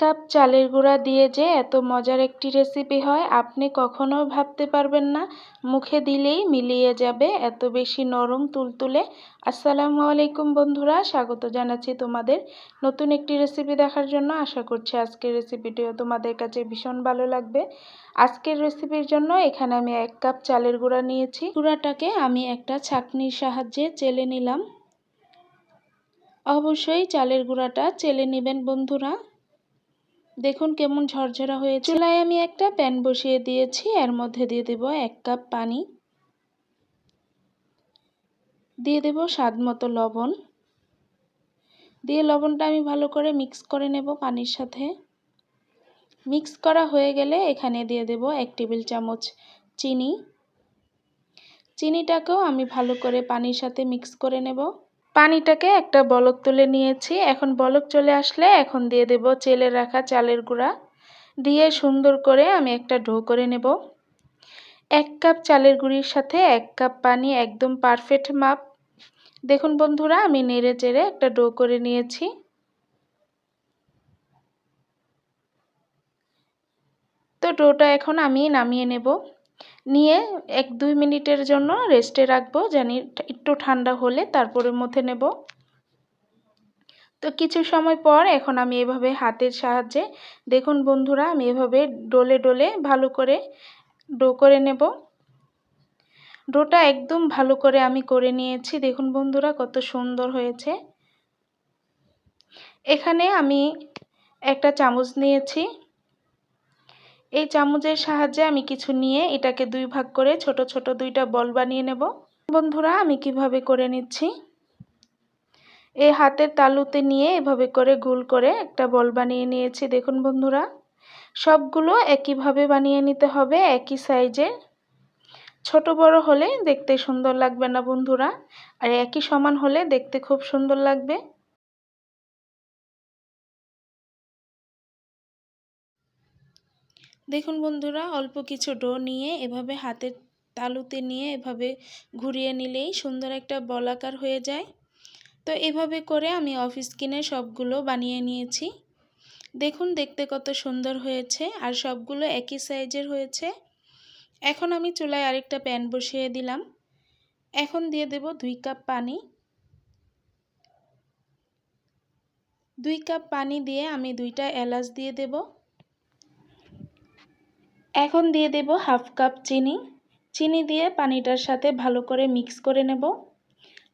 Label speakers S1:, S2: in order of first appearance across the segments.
S1: Cup চালের গুঁড়া দিয়ে যে এত মজার একটি রেসিপি হয় আপনি কখনো ভাবতে পারবেন না। মুখে দিলেই মিলিয়ে যাবে, এত বেশি নরম তুলতুলে। আসসালামু আলাইকুম বন্ধুরা, স্বাগত জানাচ্ছি তোমাদের নতুন একটি রেসিপি দেখার জন্য। আশা করছি আজকের রেসিপিটিও তোমাদের কাছে ভীষণ ভালো লাগবে। আজকের রেসিপির জন্য এখানে আমি 1 কাপ চালের গুঁড়া নিয়েছি। গুঁড়াটাকে আমি একটা ছাঁকনির সাহায্যে চেলে নিলাম। অবশ্যই চালের গুঁড়াটা চেলে নেবেন বন্ধুরা। দেখুন কেমন ঝরঝরা হয়েছে। চুলায় আমি একটা প্যান বসিয়ে দিয়েছি, এর মধ্যে দিয়ে দেব 1 কাপ পানি, দিয়ে দেব স্বাদ মতো লবণ, দিয়ে লবণটা আমি ভালো করে মিক্স করে নেব পানির সাথে। মিক্স করা হয়ে গেলে এখানে দিয়ে দেব 1 টেবিল চামচ চিনি। চিনিটাকেও আমি ভালো করে পানির সাথে মিক্স করে নেব। পানিটাকে একটা বলক তুলে নিয়েছি। এখন বলক চলে আসলে এখন দিয়ে দেব চেলে রাখা চালের গুঁড়া, দিয়ে সুন্দর করে আমি একটা ডো করে নেব। 1 কাপ চালের গুঁড়ির সাথে 1 কাপ পানি একদম পারফেক্ট মাপ। দেখুন বন্ধুরা, আমি নেড়ে চেড়ে একটা ডো করে নিয়েছি। তো ডোটা এখন আমি নামিয়ে নেব, নিয়ে 1-2 মিনিটের জন্য রেস্টে রাখবো, জানি একটু ঠান্ডা হলে তারপরে মধ্যে নেব। তো কিছু সময় পর এখন আমি এভাবে হাতের সাহায্যে, দেখুন বন্ধুরা, আমি এভাবে ডলে ডলে ভালো করে ডো করে নেব। ডোটা একদম ভালো করে আমি করে নিয়েছি। দেখুন বন্ধুরা কত সুন্দর হয়েছে। এখানে আমি একটা চামচ নিয়েছি। এই চামচের সাহায্যে আমি কিছু নিয়ে এটাকে 2 ভাগ করে ছোট ছোট 2টা বল বানিয়ে নেব। বন্ধুরা আমি কিভাবে করে নিচ্ছি, এই হাতের তালুতে নিয়ে এভাবে করে গোল করে একটা বল বানিয়ে নিয়েছি। দেখুন বন্ধুরা, সবগুলো একইভাবে বানিয়ে নিতে হবে, একই সাইজের। ছোট বড় হলে দেখতে সুন্দর লাগবে না বন্ধুরা, আর একই সমান হলে দেখতে খুব সুন্দর লাগবে। দেখুন বন্ধুরা, অল্প কিছু ডো নিয়ে এভাবে হাতের তালুতে নিয়ে এভাবে ঘুরিয়ে নিলেই সুন্দর একটা বলাকার হয়ে যায়। তো এভাবে করে আমি অফ স্কিনে সবগুলো বানিয়ে নিয়েছি। দেখুন দেখতে কত সুন্দর হয়েছে, আর সবগুলো একই সাইজের হয়েছে। এখন আমি চুলায় আরেকটা প্যান বসিয়ে দিলাম। এখন দিয়ে দেব 2 কাপ পানি। 2 কাপ পানি দিয়ে আমি 2টা এলাচ দিয়ে দেব। এখন দিয়ে দেব 1/2 কাপ চিনি। চিনি দিয়ে পানিটার সাথে ভালো করে মিক্স করে নেব।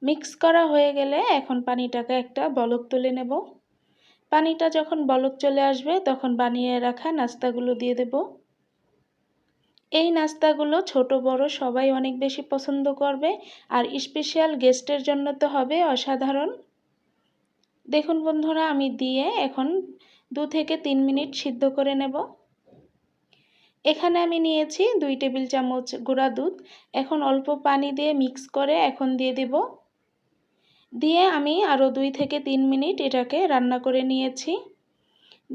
S1: মিক্স করা হয়ে গেলে এখন পানিটাকে একটা বলক তুলে নেব। পানিটা যখন বলক চলে আসবে তখন বানিয়ে রাখা নাস্তাগুলো দিয়ে দেব। এই নাস্তাগুলো ছোট বড় সবাই অনেক বেশি পছন্দ করবে, আর স্পেশাল গেস্টের জন্য তো হবে অসাধারণ। দেখুন বন্ধুরা, আমি দিয়ে এখন 2 থেকে 3 মিনিট সিদ্ধ করে নেব। এখানে আমি নিয়েছি 2 টেবিল চামচ গুঁড়া দুধ। এখন অল্প পানি দিয়ে মিক্স করে এখন দিয়ে দেব। দিয়ে আমি আরও 2 থেকে 3 মিনিট এটাকে রান্না করে নিয়েছি।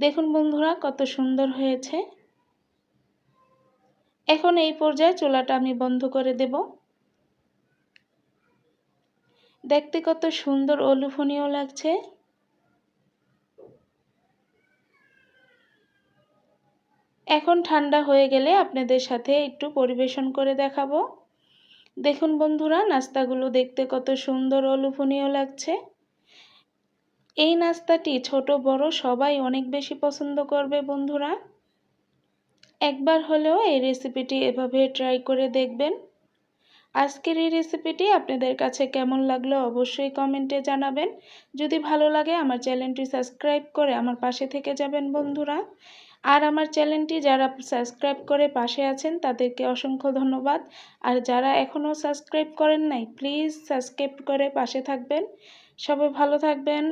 S1: দেখুন বন্ধুরা কত সুন্দর হয়েছে। এখন এই পর্যায়ে চুলাটা আমি বন্ধ করে দেব। দেখতে কত সুন্দর ও লোভনীয় লাগছে। এখন ঠান্ডা হয়ে গেলে আপনাদের সাথে একটু পরিবেশন করে দেখাবো। দেখুন বন্ধুরা, নাস্তাগুলো দেখতে কত সুন্দর ও লোভনীয় লাগছে। এই নাস্তাটি ছোট বড় সবাই অনেক বেশি পছন্দ করবে বন্ধুরা। একবার হলেও এই রেসিপিটি এভাবে ট্রাই করে দেখবেন। আজকের এই রেসিপিটি আপনাদের কাছে কেমন লাগলো অবশ্যই কমেন্টে জানাবেন। যদি ভালো লাগে আমার চ্যানেলটি সাবস্ক্রাইব করে আমার পাশে থেকে যাবেন বন্ধুরা। আর আমার চ্যানেলটি যারা সাবস্ক্রাইব করে পাশে আছেন তাদেরকে অসংখ্য ধন্যবাদ। আর যারা এখনও সাবস্ক্রাইব করেন নাই প্লিজ সাবস্ক্রাইব করে পাশে থাকবেন। সবাই ভালো থাকবেন।